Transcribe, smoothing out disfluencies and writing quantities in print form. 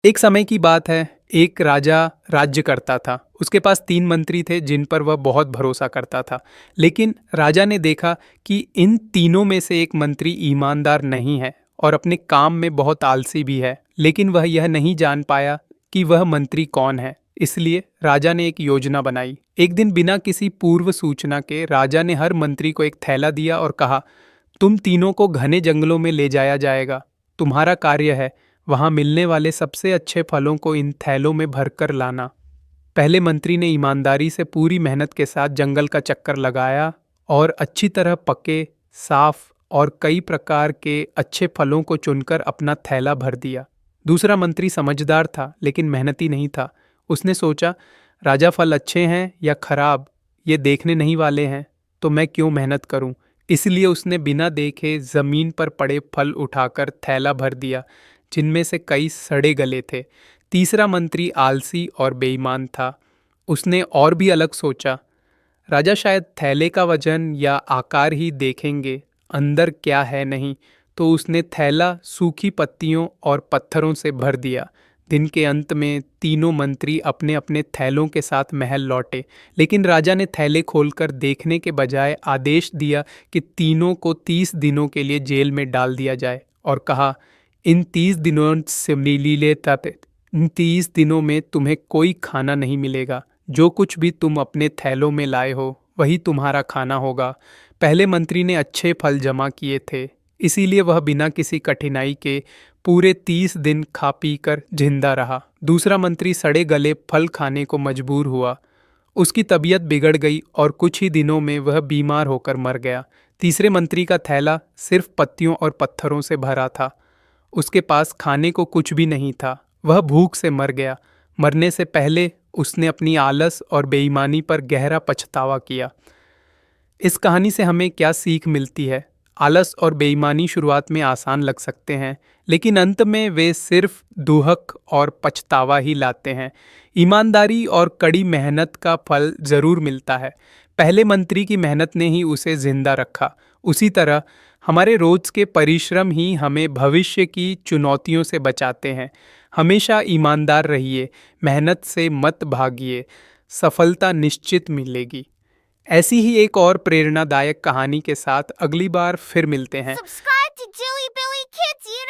एक समय की बात है। एक राजा राज्य करता था। उसके पास 3 मंत्री थे जिन पर वह बहुत भरोसा करता था। लेकिन राजा ने देखा कि इन तीनों में से एक मंत्री ईमानदार नहीं है और अपने काम में बहुत आलसी भी है। लेकिन वह यह नहीं जान पाया कि वह मंत्री कौन है। इसलिए राजा ने एक योजना बनाई। एक दिन बिना किसी पूर्व सूचना के राजा ने हर मंत्री को एक थैला दिया और कहा, तुम तीनों को घने जंगलों में ले जाया जाएगा। तुम्हारा कार्य है वहां मिलने वाले सबसे अच्छे फलों को इन थैलों में भरकर लाना। पहले मंत्री ने ईमानदारी से पूरी मेहनत के साथ जंगल का चक्कर लगाया और अच्छी तरह पके, साफ और कई प्रकार के अच्छे फलों को चुनकर अपना थैला भर दिया। दूसरा मंत्री समझदार था लेकिन मेहनती नहीं था। उसने सोचा, राजा फल अच्छे हैं या खराब ये देखने नहीं वाले हैं, तो मैं क्यों मेहनत करूं। इसलिए उसने बिना देखे जमीन पर पड़े फल उठाकर थैला भर दिया, जिनमें से कई सड़े गले थे। तीसरा मंत्री आलसी और बेईमान था। उसने और भी अलग सोचा। राजा शायद थैले का वजन या आकार ही देखेंगे, अंदर क्या है नहीं। तो उसने थैला सूखी पत्तियों और पत्थरों से भर दिया। दिन के अंत में तीनों मंत्री अपने अपने थैलों के साथ महल लौटे। लेकिन राजा ने थैले खोलकर देखने के बजाय आदेश दिया कि तीनों को 30 दिनों के लिए जेल में डाल दिया जाए और कहा, इन 30 दिनों से मिलीले तक इन 30 दिनों में तुम्हें कोई खाना नहीं मिलेगा। जो कुछ भी तुम अपने थैलों में लाए हो वही तुम्हारा खाना होगा। पहले मंत्री ने अच्छे फल जमा किए थे, इसीलिए वह बिना किसी कठिनाई के पूरे 30 दिन खा पी कर जिंदा रहा। दूसरा मंत्री सड़े गले फल खाने को मजबूर हुआ। उसकी तबीयत बिगड़ गई और कुछ ही दिनों में वह बीमार होकर मर गया। तीसरे मंत्री का थैला सिर्फ पत्तियों और पत्थरों से भरा था। उसके पास खाने को कुछ भी नहीं था। वह भूख से मर गया। मरने से पहले उसने अपनी आलस और बेईमानी पर गहरा पछतावा किया। इस कहानी से हमें क्या सीख मिलती है? आलस और बेईमानी शुरुआत में आसान लग सकते हैं, लेकिन अंत में वे सिर्फ दुहक और पछतावा ही लाते हैं। ईमानदारी और कड़ी मेहनत का फल जरूर मिलता है। पहले मंत्री की मेहनत ने ही उसे जिंदा रखा। उसी तरह हमारे रोज के परिश्रम ही हमें भविष्य की चुनौतियों से बचाते हैं। हमेशा ईमानदार रहिए, मेहनत से मत भागिए, सफलता निश्चित मिलेगी। ऐसी ही एक और प्रेरणादायक कहानी के साथ अगली बार फिर मिलते हैं। Subscribe to Jelly Belly Kids